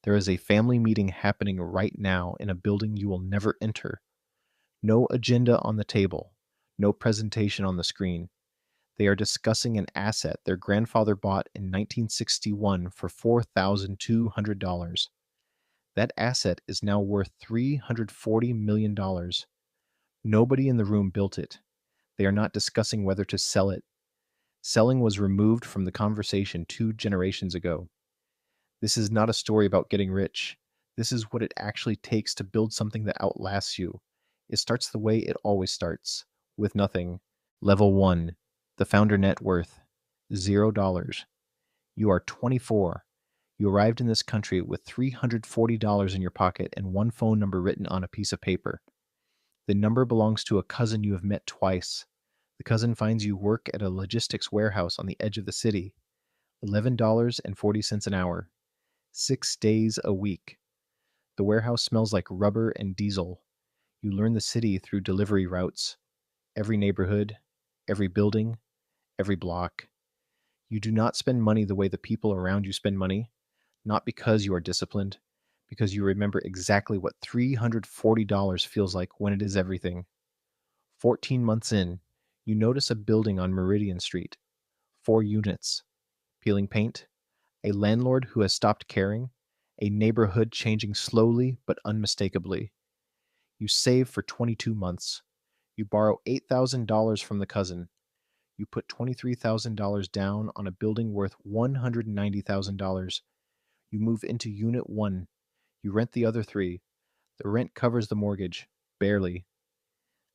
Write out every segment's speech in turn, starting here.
There is a family meeting happening right now in a building you will never enter. No agenda on the table, no presentation on the screen. They are discussing an asset their grandfather bought in 1961 for $4,200. That asset is now worth $340 million. Nobody in the room built it. They are not discussing whether to sell it. Selling was removed from the conversation 2 generations ago. This is not a story about getting rich. This is what it actually takes to build something that outlasts you. It starts the way it always starts, with nothing. Level 1, the founder net worth, $0. You are 24. You arrived in this country with $340 in your pocket and one phone number written on a piece of paper. The number belongs to a cousin you have met twice. The cousin finds you work at a logistics warehouse on the edge of the city. $11.40 an hour. 6 days a week. The warehouse smells like rubber and diesel. You learn the city through delivery routes. Every neighborhood, every building, every block. You do not spend money the way the people around you spend money, not because you are disciplined, because you remember exactly what $340 feels like when it is everything. 14 months in, you notice a building on Meridian Street. 4 units. Peeling paint. A landlord who has stopped caring. A neighborhood changing slowly but unmistakably. You save for 22 months. You borrow $8,000 from the cousin. You put $23,000 down on a building worth $190,000. You move into Unit 1. You rent the other 3. The rent covers the mortgage, barely.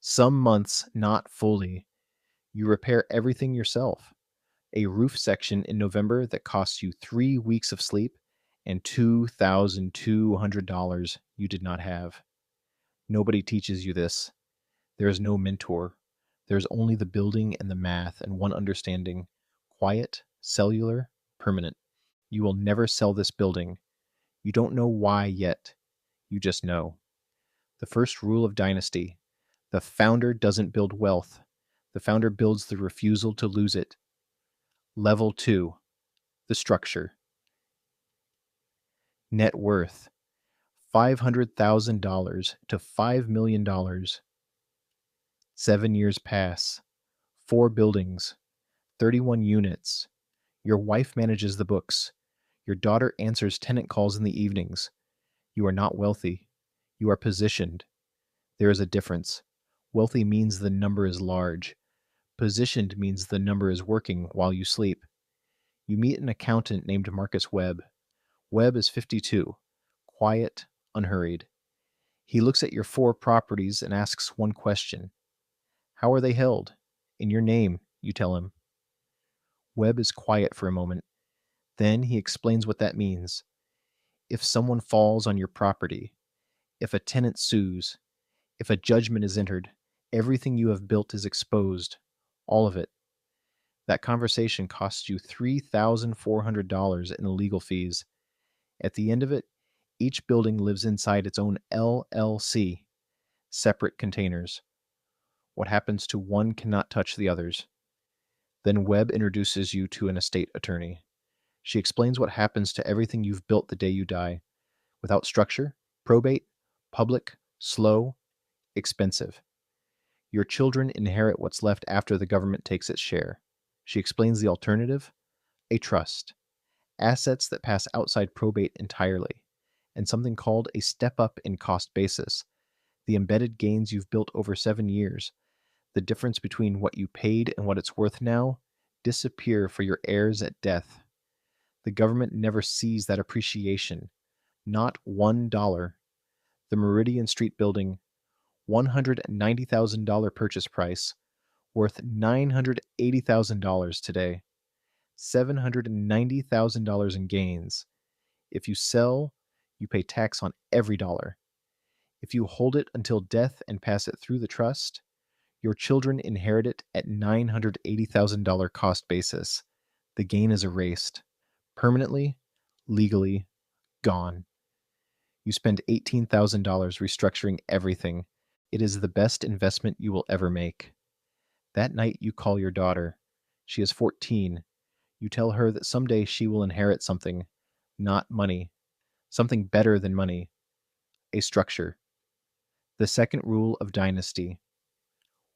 Some months, not fully. You repair everything yourself. A roof section in November that costs you 3 weeks of sleep and $2,200 you did not have. Nobody teaches you this. There is no mentor. There is only the building and the math and one understanding: quiet, cellular, permanent. You will never sell this building. You don't know why yet. You just know. The first rule of dynasty: the founder doesn't build wealth. The founder builds the refusal to lose it. Level 2, the structure. Net worth: $500,000 to $5 million. 7 years pass. 4 buildings. 31 units. Your wife manages the books. Your daughter answers tenant calls in the evenings. You are not wealthy. You are positioned. There is a difference. Wealthy means the number is large. Positioned means the number is working while you sleep. You meet an accountant named Marcus Webb. Webb is 52, quiet, unhurried. He looks at your 4 properties and asks one question. How are they held? In your name, you tell him. Webb is quiet for a moment. Then he explains what that means. If someone falls on your property, if a tenant sues, if a judgment is entered, everything you have built is exposed. All of it. That conversation costs you $3,400 in legal fees. At the end of it, each building lives inside its own LLC, separate containers. What happens to one cannot touch the others. Then Webb introduces you to an estate attorney. She explains what happens to everything you've built the day you die. Without structure, probate, public, slow, expensive. Your children inherit what's left after the government takes its share. She explains the alternative: a trust. Assets that pass outside probate entirely, and something called a step-up in cost basis. The embedded gains you've built over 7 years, the difference between what you paid and what it's worth now, disappear for your heirs at death. The government never sees that appreciation. Not $1. The Meridian Street building, $190,000 purchase price, worth $980,000 today. $790,000 in gains. If you sell, you pay tax on every dollar. If you hold it until death and pass it through the trust, your children inherit it at $980,000 cost basis. The gain is erased. Permanently, legally, gone. You spend $18,000 restructuring everything. It is the best investment you will ever make. That night you call your daughter. She is 14. You tell her that someday she will inherit something, not money. something better than money, a structure. The second rule of dynasty: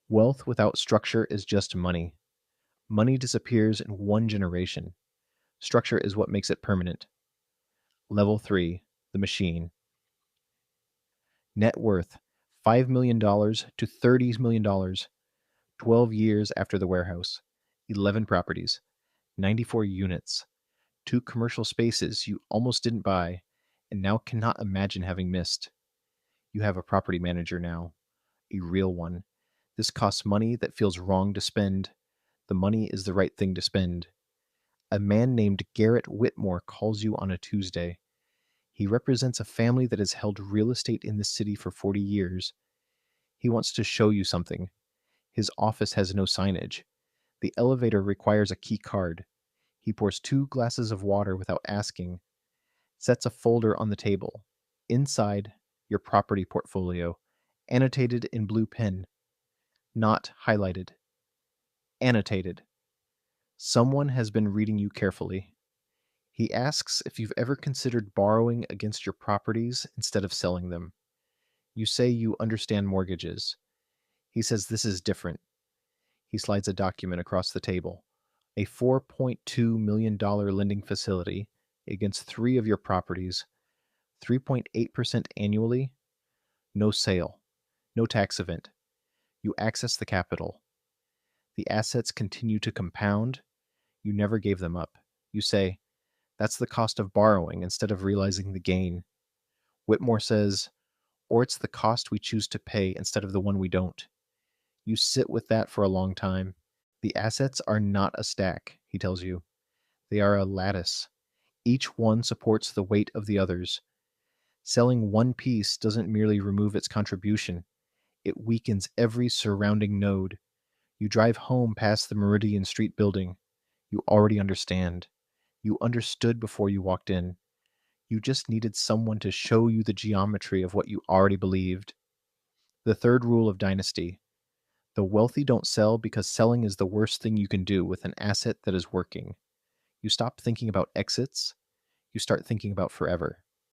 wealth without structure is just money. Money disappears in one generation. Structure is what makes it permanent. Level 3, the machine. Net worth $5 million to $30 million, 12 years after the warehouse, 11 properties, 94 units, 2 commercial spaces you almost didn't buy and now cannot imagine having missed. You have a property manager now, a real one. This costs money that feels wrong to spend. The money is the right thing to spend. A man named Garrett Whitmore calls you on a Tuesday. He represents a family that has held real estate in this city for 40 years. He wants to show you something. His office has no signage. The elevator requires a key card. He pours 2 glasses of water without asking, sets a folder on the table. Inside, your property portfolio, annotated in blue pen. Not highlighted. Annotated. Someone has been reading you carefully. He asks if you've ever considered borrowing against your properties instead of selling them. You say you understand mortgages. He says this is different. He slides a document across the table. A $4.2 million lending facility against 3 of your properties, 3.8% annually, no sale, no tax event. You access the capital. The assets continue to compound. You never gave them up. You say, that's the cost of borrowing instead of realizing the gain. Whitmore says, or it's the cost we choose to pay instead of the one we don't. You sit with that for a long time. The assets are not a stack, he tells you. They are a lattice. Each one supports the weight of the others. Selling one piece doesn't merely remove its contribution, it weakens every surrounding node. You drive home past the Meridian Street building. You already understand. You understood before you walked in. You just needed someone to show you the geometry of what you already believed. The third rule of dynasty: the wealthy don't sell because selling is the worst thing you can do with an asset that is working. You stop thinking about exits. You start thinking about forever.